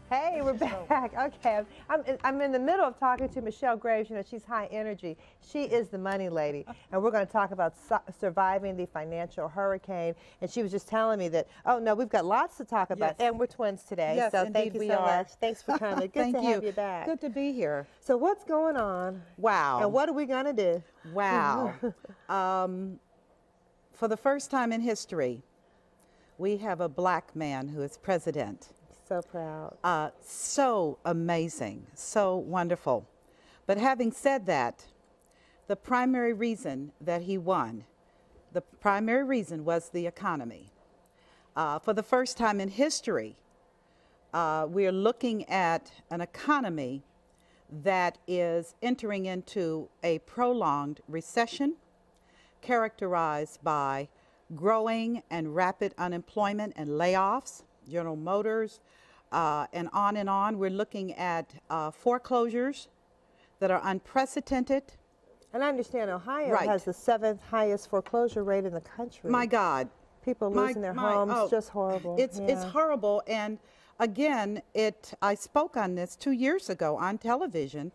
Hey, we're back. Okay, I'm in the middle of talking to Michelle Graves. You know, she's high energy. She is the money lady, and we're going to talk about surviving the financial hurricane. And she was just telling me that, oh no, we've got lots to talk about, and we're twins today. Yes, so indeed thank you we so are. much. Thanks for coming. Good to have you back. Good to be here. So what's going on? Wow. And what are we going to do? Wow. For the first time in history, we have a black man who is president. So proud. So amazing, so wonderful. But having said that, the primary reason that he won, the primary reason was the economy. For the first time in history, we are looking at an economy that is entering into a prolonged recession characterized by growing and rapid unemployment and layoffs, General Motors, and on and on. We're looking at foreclosures that are unprecedented. And I understand Ohio has the 7th highest foreclosure rate in the country. My God. People losing their homes, just horrible. It's horrible. And again, I spoke on this 2 years ago on television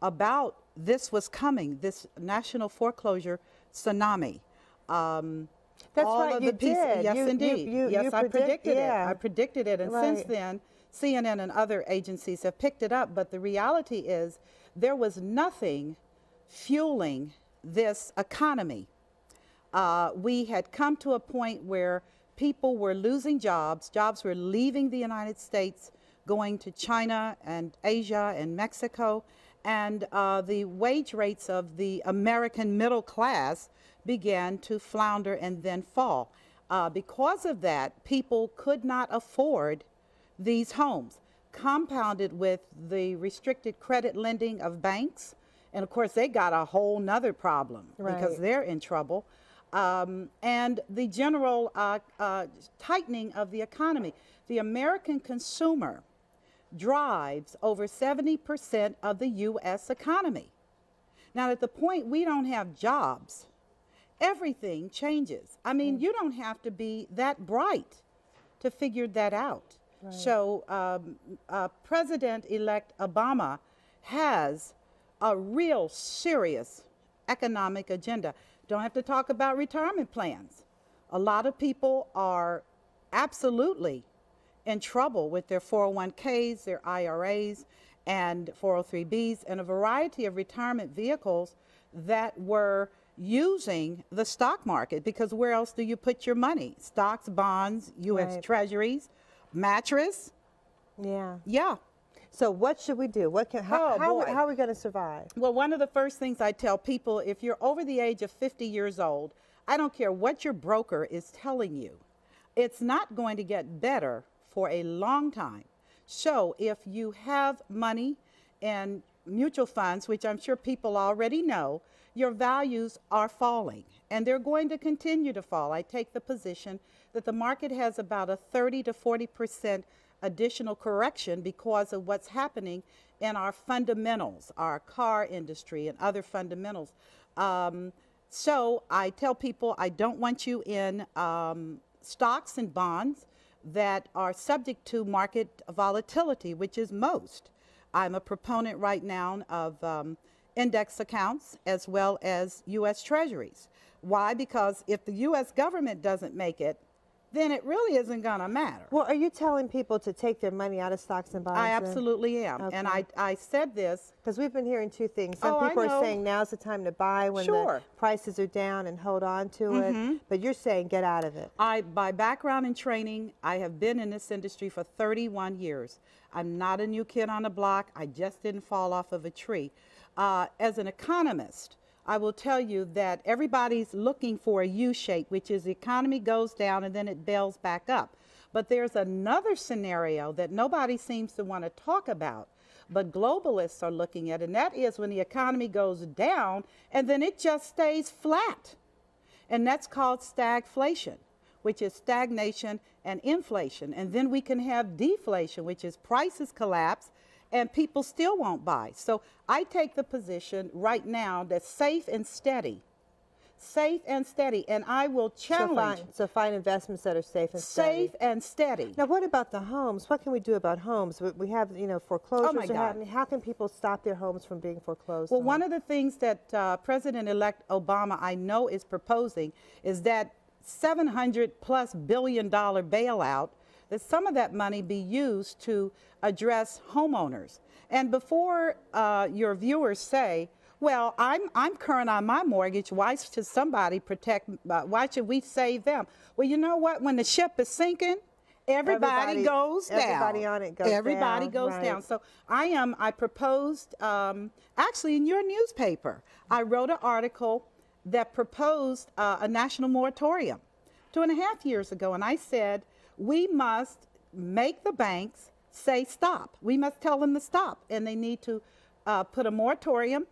about this was coming, this national foreclosure tsunami. That's right, you did. Yes, indeed. Yes, I predicted it. I predicted it. And since Right. then, CNN and other agencies have picked it up. But the reality is there was nothing fueling this economy. We had come to a point where people were losing jobs. Jobs were leaving the United States, going to China and Asia and Mexico. And the wage rates of the American middle class began to flounder and then fall. Because of that, people could not afford these homes, compounded with the restricted credit lending of banks. And of course, they got a whole nother problem because they're in trouble. And the general tightening of the economy. The American consumer drives over 70% of the U.S. economy. Now, at the point we don't have jobs, everything changes. I mean, you don't have to be that bright to figure that out. So President-elect Obama has a real serious economic agenda. Don't have to talk about retirement plans. A lot of people are absolutely in trouble with their 401ks, their IRAs, and 403bs, and a variety of retirement vehicles that were using the stock market, because where else do you put your money? Stocks, bonds, U.S. treasuries, mattress. Yeah. So what should we do? How are we going to survive? Well, one of the first things I tell people, if you're over the age of 50 years old, I don't care what your broker is telling you, it's not going to get better for a long time. So if you have money in mutual funds, which I'm sure people already know, your values are falling, and they're going to continue to fall. I take the position that the market has about a 30 to 40% additional correction because of what's happening in our fundamentals, our car industry and other fundamentals. So I tell people I don't want you in stocks and bonds that are subject to market volatility, which is most. I'm a proponent right now of index accounts as well as U.S. Treasuries. Why? Because if the U.S. government doesn't make it, then it really isn't going to matter. Well, are you telling people to take their money out of stocks and bonds? I absolutely am. Okay. And I said this because we've been hearing two things. Some people are saying now's the time to buy when the prices are down and hold on to it. But you're saying get out of it. By background and training, I have been in this industry for 31 years. I'm not a new kid on the block. I just didn't fall off of a tree. As an economist, I will tell you that everybody's looking for a U-shape, which is the economy goes down and then it bails back up. But there's another scenario that nobody seems to want to talk about, but globalists are looking at, and that is when the economy goes down and then it just stays flat. And that's called stagflation, which is stagnation and inflation. And then we can have deflation, which is prices collapse and people still won't buy. So I take the position right now that safe and steady safe and steady. And I will challenge So find investments that are safe and steady. safe and steady. Now, what about the homes? What can we do about homes? We have, foreclosures Oh, my are God. happening. How can people stop their homes from being foreclosed Well, on? one of the things that President-elect Obama, I know, is proposing is that $700+ billion bailout, that some of that money be used to address homeowners. And before your viewers say, well, I'm current on my mortgage, why should somebody protect, why should we save them? Well, you know what? When the ship is sinking, everybody goes down. Everybody on it goes Everybody down, goes right. down. So I proposed, actually in your newspaper, I wrote an article that proposed a national moratorium 2.5 years ago. And I said, we must make the banks say stop. We must tell them to stop. And they need to put a moratorium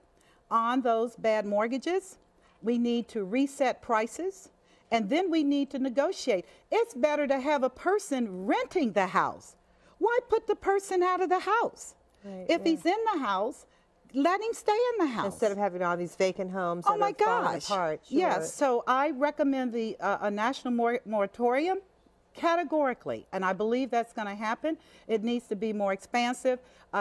on those bad mortgages. We need to reset prices. And then we need to negotiate. It's better to have a person renting the house. Why put the person out of the house? Right, If yeah. he's in the house, let him stay in the house. Instead of having all these vacant homes Oh that my are falling gosh. apart. Sure. Yes, so I recommend a national moratorium categorically, and I believe that's going to happen. It needs to be more expansive.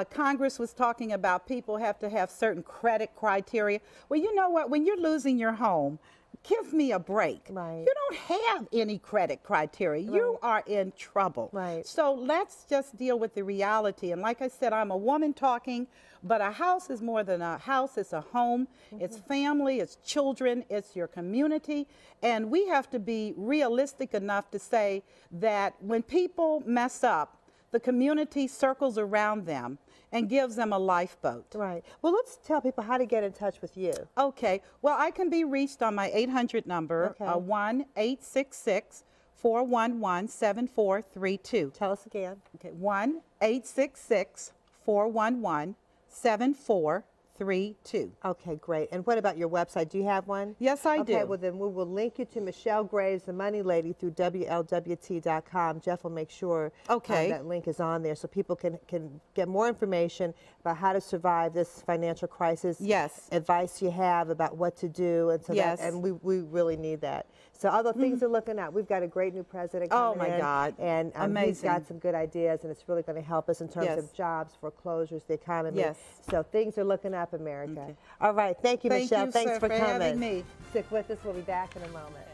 Congress was talking about people have to have certain credit criteria. Well, you know what? When you're losing your home, give me a break. Right. You don't have any credit criteria. You are in trouble. Right. So let's just deal with the reality. And like I said, I'm a woman talking, but a house is more than a house. It's a home. It's family. It's children. It's your community. And we have to be realistic enough to say that when people mess up, the community circles around them and gives them a lifeboat. Right. Well, let's tell people how to get in touch with you. Okay. Well, I can be reached on my 800 number, Okay. 1-866-411-7432. Tell us again. Okay, 1-866-411-7432. Okay, great. And what about your website? Do you have one? Yes, I Okay, do. well then we will link you to Michele Graves, the money lady, through WLWT.com. Jeff will make sure that link is on there so people can get more information about how to survive this financial crisis. Yes. Advice you have about what to do. And so Yes. and we really need that. So although things are looking up, we've got a great new president Oh, coming my in. God. And he's Amazing. got some good ideas, and it's really going to help us in terms Yes. of jobs, foreclosures, the economy. Yes. So things are looking up, America. Okay. All right. Thank you, Thank Michele. you, Thanks sir, for for coming. having me. Stick with us. We'll be back in a moment.